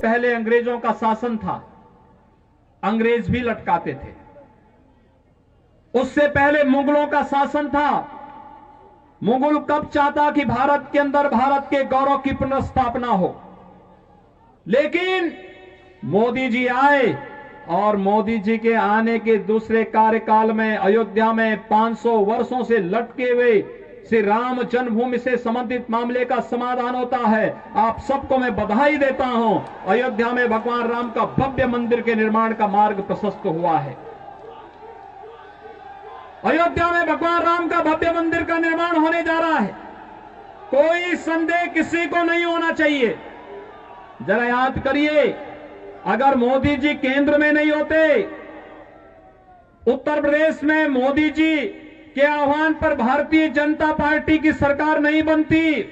पहले अंग्रेजों का शासन था, अंग्रेज भी लटकाते थे। उससे पहले मुगलों का शासन था। मुगल कब चाहता कि भारत के अंदर भारत के गौरव की पुनर्स्थापना हो, लेकिन मोदी जी आए और मोदी जी के आने के दूसरे कार्यकाल में अयोध्या में 500 वर्षों से लटके हुए श्री राम जन्मभूमि से संबंधित मामले का समाधान होता है। आप सबको मैं बधाई देता हूं। अयोध्या में भगवान राम का भव्य मंदिर के निर्माण का मार्ग प्रशस्त हुआ है। अयोध्या में भगवान राम का भव्य मंदिर का निर्माण होने जा रहा है, कोई संदेह किसी को नहीं होना चाहिए। जरा याद करिए, अगर मोदी जी केंद्र में नहीं होते, उत्तर प्रदेश में मोदी जी के आह्वान पर भारतीय जनता पार्टी की सरकार नहीं बनती,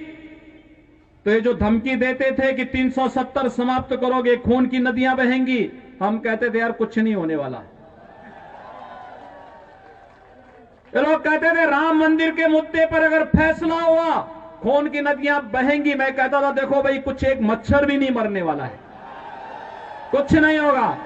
तो ये जो धमकी देते थे कि 370 समाप्त करोगे, खून की नदियां बहेंगी, हम कहते थे यार कुछ नहीं होने वाला। ये लोग कहते थे राम मंदिर के मुद्दे पर अगर फैसला हुआ खून की नदियां बहेंगी। मैं कहता था देखो भाई, कुछ एक मच्छर भी नहीं मरने वाला है, कुछ नहीं होगा।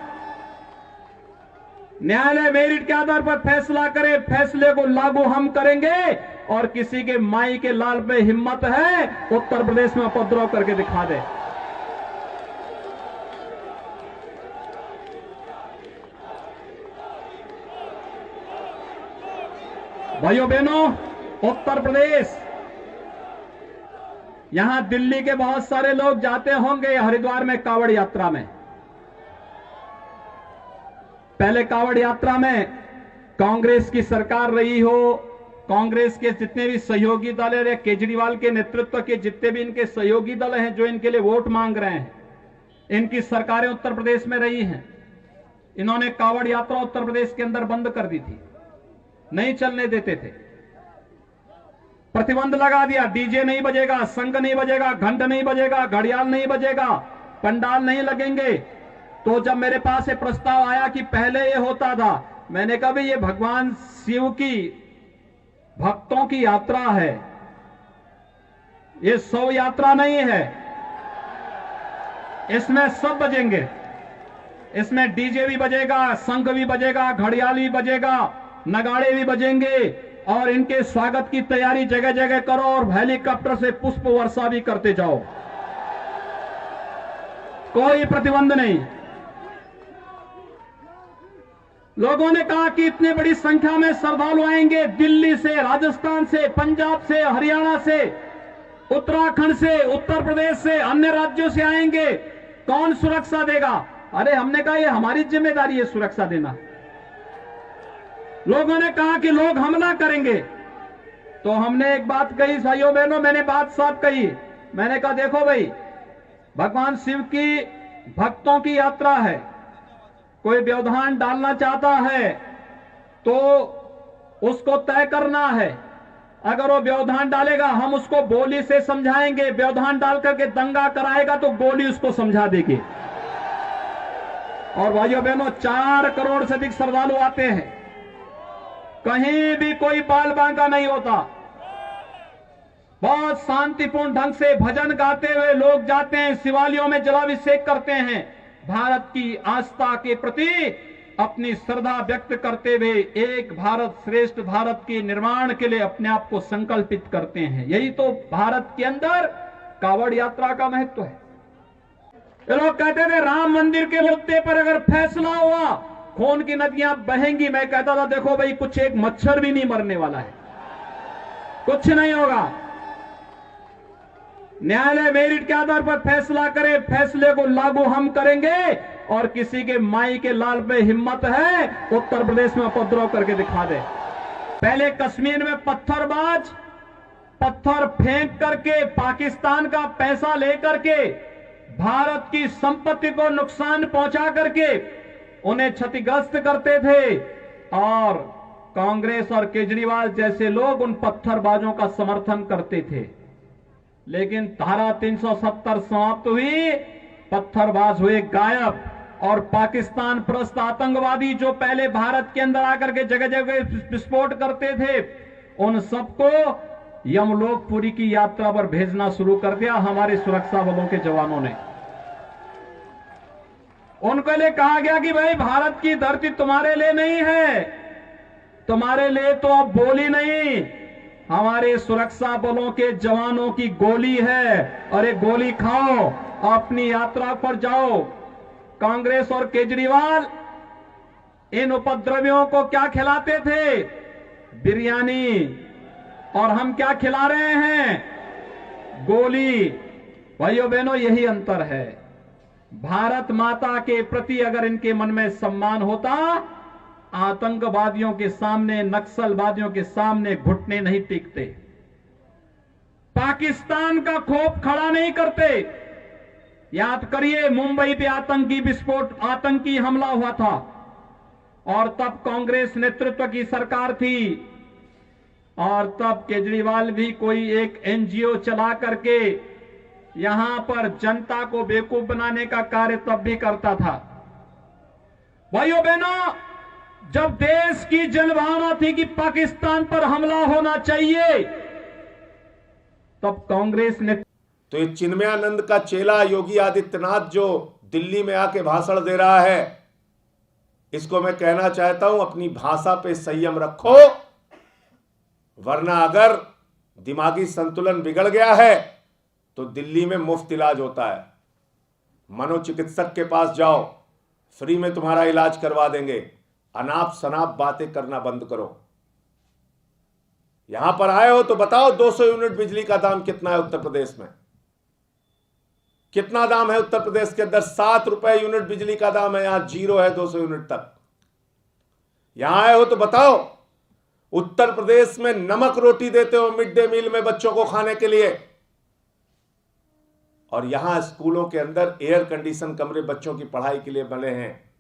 न्यायालय मेरिट के आधार पर फैसला करे, फैसले को लागू हम करेंगे। और किसी के माई के लाल पे हिम्मत है उत्तर प्रदेश में उपद्रव करके दिखा दे। भाइयों बहनों, उत्तर प्रदेश, यहां दिल्ली के बहुत सारे लोग जाते होंगे हरिद्वार में कांवड़ यात्रा में। पहले कांवड़ यात्रा में कांग्रेस की सरकार रही हो, कांग्रेस के जितने भी सहयोगी दल है, केजरीवाल के नेतृत्व के जितने भी इनके सहयोगी दल हैं जो इनके लिए वोट मांग रहे हैं, इनकी सरकारें उत्तर प्रदेश में रही हैं। इन्होंने कांवड़ यात्रा उत्तर प्रदेश के अंदर बंद कर दी थी, नहीं चलने देते थे, प्रतिबंध लगा दिया। डीजे नहीं बजेगा, संग नहीं बजेगा, घंट नहीं बजेगा, घड़ियाल नहीं बजेगा, पंडाल नहीं लगेंगे। तो जब मेरे पास ये प्रस्ताव आया कि पहले ये होता था, मैंने कहा भाई ये भगवान शिव की भक्तों की यात्रा है, ये शव यात्रा नहीं है। इसमें सब बजेंगे, इसमें डीजे भी बजेगा, शंख भी बजेगा, घड़ियाल भी बजेगा, नगाड़े भी बजेंगे। और इनके स्वागत की तैयारी जगह जगह करो और हेलीकॉप्टर से पुष्प वर्षा भी करते जाओ, कोई प्रतिबंध नहीं। लोगों ने कहा कि इतनी बड़ी संख्या में श्रद्धालु आएंगे, दिल्ली से, राजस्थान से, पंजाब से, हरियाणा से, उत्तराखंड से, उत्तर प्रदेश से, अन्य राज्यों से आएंगे, कौन सुरक्षा देगा? अरे हमने कहा ये हमारी जिम्मेदारी है सुरक्षा देना। लोगों ने कहा कि लोग हमला करेंगे, तो हमने एक बात कही भाइयों बहनों, मैंने बात साफ कही। मैंने कहा देखो भाई, भगवान शिव की भक्तों की यात्रा है, कोई व्यवधान डालना चाहता है तो उसको तय करना है। अगर वो व्यवधान डालेगा हम उसको गोली से समझाएंगे, व्यवधान डाल करके दंगा कराएगा तो गोली उसको समझा देगी। और भाइयों बहनों, 4 करोड़ से अधिक श्रद्धालु आते हैं, कहीं भी कोई बाल बांका नहीं होता, बहुत शांतिपूर्ण ढंग से भजन गाते हुए लोग जाते हैं, शिवालयों में जलाभिषेक करते हैं, भारत की आस्था के प्रति अपनी श्रद्धा व्यक्त करते हुए एक भारत श्रेष्ठ भारत के निर्माण के लिए अपने आप को संकल्पित करते हैं। यही तो भारत के अंदर कांवड़ यात्रा का महत्व है। ये लोग कहते थे राम मंदिर के मुद्दे पर अगर फैसला हुआ खून की नदियां बहेंगी। मैं कहता था देखो भाई, कुछ एक मच्छर भी नहीं मरने वाला है, कुछ नहीं होगा। न्यायालय मेरिट के आधार पर फैसला करे, फैसले को लागू हम करेंगे। और किसी के माई के लाल पे हिम्मत है उत्तर प्रदेश में उपद्रव करके दिखा दे। पहले कश्मीर में पत्थरबाज पत्थर फेंक करके पाकिस्तान का पैसा लेकर के भारत की संपत्ति को नुकसान पहुंचा करके उन्हें क्षतिग्रस्त करते थे, और कांग्रेस और केजरीवाल जैसे लोग उन पत्थरबाजों का समर्थन करते थे। लेकिन धारा 370 समाप्त हुई, पत्थरबाज हुए गायब, और पाकिस्तान परस्त आतंकवादी जो पहले भारत के अंदर आकर के जगह जगह विस्फोट करते थे, उन सबको यमलोकपुरी की यात्रा पर भेजना शुरू कर दिया हमारे सुरक्षा बलों के जवानों ने। उनके लिए कहा गया कि भाई भारत की धरती तुम्हारे लिए नहीं है, तुम्हारे लिए तो अब बोली नहीं, हमारे सुरक्षा बलों के जवानों की गोली है और ये गोली खाओ, अपनी यात्रा पर जाओ। कांग्रेस और केजरीवाल इन उपद्रवियों को क्या खिलाते थे? बिरयानी। और हम क्या खिला रहे हैं? गोली। भाइयों बहनों, यही अंतर है। भारत माता के प्रति अगर इनके मन में सम्मान होता, आतंकवादियों के सामने, नक्सलवादियों के सामने घुटने नहीं टेकते, पाकिस्तान का खौफ खड़ा नहीं करते। याद करिए, मुंबई पे आतंकी विस्फोट, आतंकी हमला हुआ था और तब कांग्रेस नेतृत्व की सरकार थी और तब केजरीवाल भी कोई एक एनजीओ चला करके यहां पर जनता को बेवकूफ बनाने का कार्य तब भी करता था। भाइयों बहनों, जब देश की जनभावना थी कि पाकिस्तान पर हमला होना चाहिए, तब कांग्रेस ने तो ये चिन्मयानंद का चेला योगी आदित्यनाथ जो दिल्ली में आके भाषण दे रहा है, इसको मैं कहना चाहता हूं, अपनी भाषा पे संयम रखो, वरना अगर दिमागी संतुलन बिगड़ गया है तो दिल्ली में मुफ्त इलाज होता है। मनोचिकित्सक के पास जाओ, फ्री में तुम्हारा इलाज करवा देंगे। अनाप शनाप बातें करना बंद करो। यहां पर आए हो तो बताओ 200 यूनिट बिजली का दाम कितना है उत्तर प्रदेश में? कितना दाम है उत्तर प्रदेश के अंदर? 7 रुपए यूनिट बिजली का दाम है, यहां जीरो है 200 यूनिट तक। यहां आए हो तो बताओ, उत्तर प्रदेश में नमक रोटी देते हो मिड डे मील में बच्चों को खाने के लिए, और यहां स्कूलों के अंदर एयर कंडीशन कमरे बच्चों की पढ़ाई के लिए बने हैं।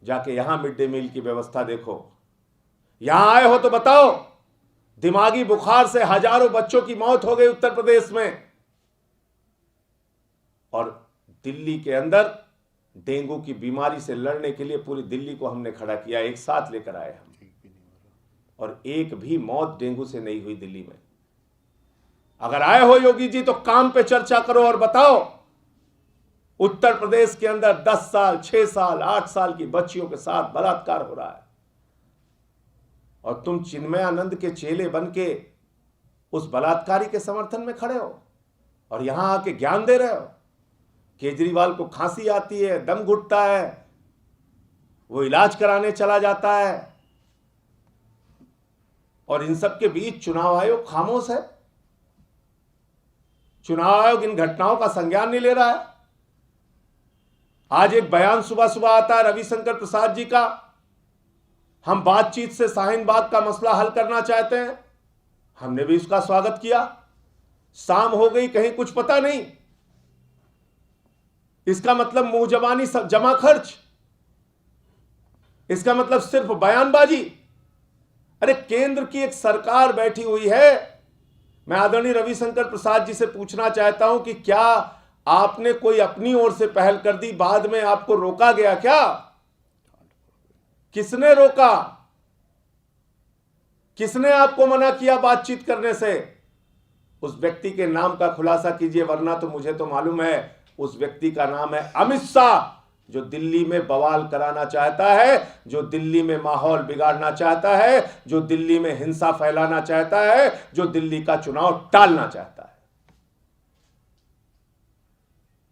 जाके यहां मिड डे मील की व्यवस्था देखो। यहां आए हो तो बताओ, दिमागी बुखार से हजारों बच्चों की मौत हो गई उत्तर प्रदेश में, और दिल्ली के अंदर डेंगू की बीमारी से लड़ने के लिए पूरी दिल्ली को हमने खड़ा किया, एक साथ लेकर आए हम, और एक भी मौत डेंगू से नहीं हुई दिल्ली में। अगर आए हो योगी जी तो काम पे चर्चा करो और बताओ, उत्तर प्रदेश के अंदर 10 साल, 6 साल, 8 साल की बच्चियों के साथ बलात्कार हो रहा है, और तुम चिन्मयानंद के चेले बन के उस बलात्कारी के समर्थन में खड़े हो और यहां आके ज्ञान दे रहे हो। केजरीवाल को खांसी आती है, दम घुटता है, वो इलाज कराने चला जाता है, और इन सब के बीच चुनाव आयोग खामोश है। चुनाव आयोग इन घटनाओं का संज्ञान नहीं ले रहा है। आज एक बयान सुबह सुबह आता है रविशंकर प्रसाद जी का, हम बातचीत से शाहीन बाग का मसला हल करना चाहते हैं। हमने भी इसका स्वागत किया। शाम हो गई, कहीं कुछ पता नहीं। इसका मतलब मुंह जबानी जमा खर्च, इसका मतलब सिर्फ बयानबाजी। अरे केंद्र की एक सरकार बैठी हुई है। मैं आदरणीय रविशंकर प्रसाद जी से पूछना चाहता हूं कि क्या आपने कोई अपनी ओर से पहल कर दी, बाद में आपको रोका गया क्या? किसने रोका? किसने आपको मना किया बातचीत करने से? उस व्यक्ति के नाम का खुलासा कीजिए, वरना तो मुझे तो मालूम है उस व्यक्ति का नाम है अमित शाह, जो दिल्ली में बवाल कराना चाहता है, जो दिल्ली में माहौल बिगाड़ना चाहता है, जो दिल्ली में हिंसा फैलाना चाहता है, जो दिल्ली का चुनाव टालना चाहता है।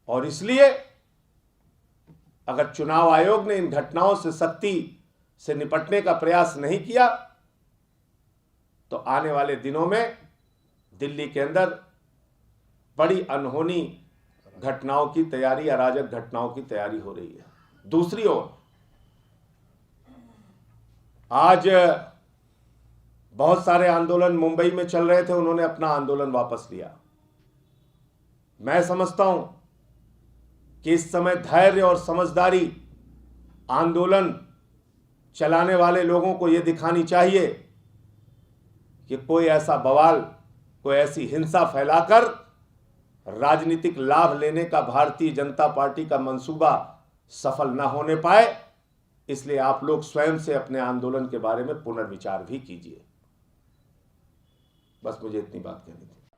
और इसलिए अगर चुनाव आयोग ने इन घटनाओं से सख्ती से निपटने का प्रयास नहीं किया तो आने वाले दिनों में दिल्ली के अंदर बड़ी अनहोनी घटनाओं की तैयारी, अराजक घटनाओं की तैयारी हो रही है। दूसरी ओर आज बहुत सारे आंदोलन मुंबई में चल रहे थे, उन्होंने अपना आंदोलन वापस लिया। मैं समझता हूं कि इस समय धैर्य और समझदारी आंदोलन चलाने वाले लोगों को यह दिखानी चाहिए कि कोई ऐसा बवाल, कोई ऐसी हिंसा फैलाकर राजनीतिक लाभ लेने का भारतीय जनता पार्टी का मंसूबा सफल न होने पाए। इसलिए आप लोग स्वयं से अपने आंदोलन के बारे में पुनर्विचार भी कीजिए। बस मुझे इतनी बात कहनी थी।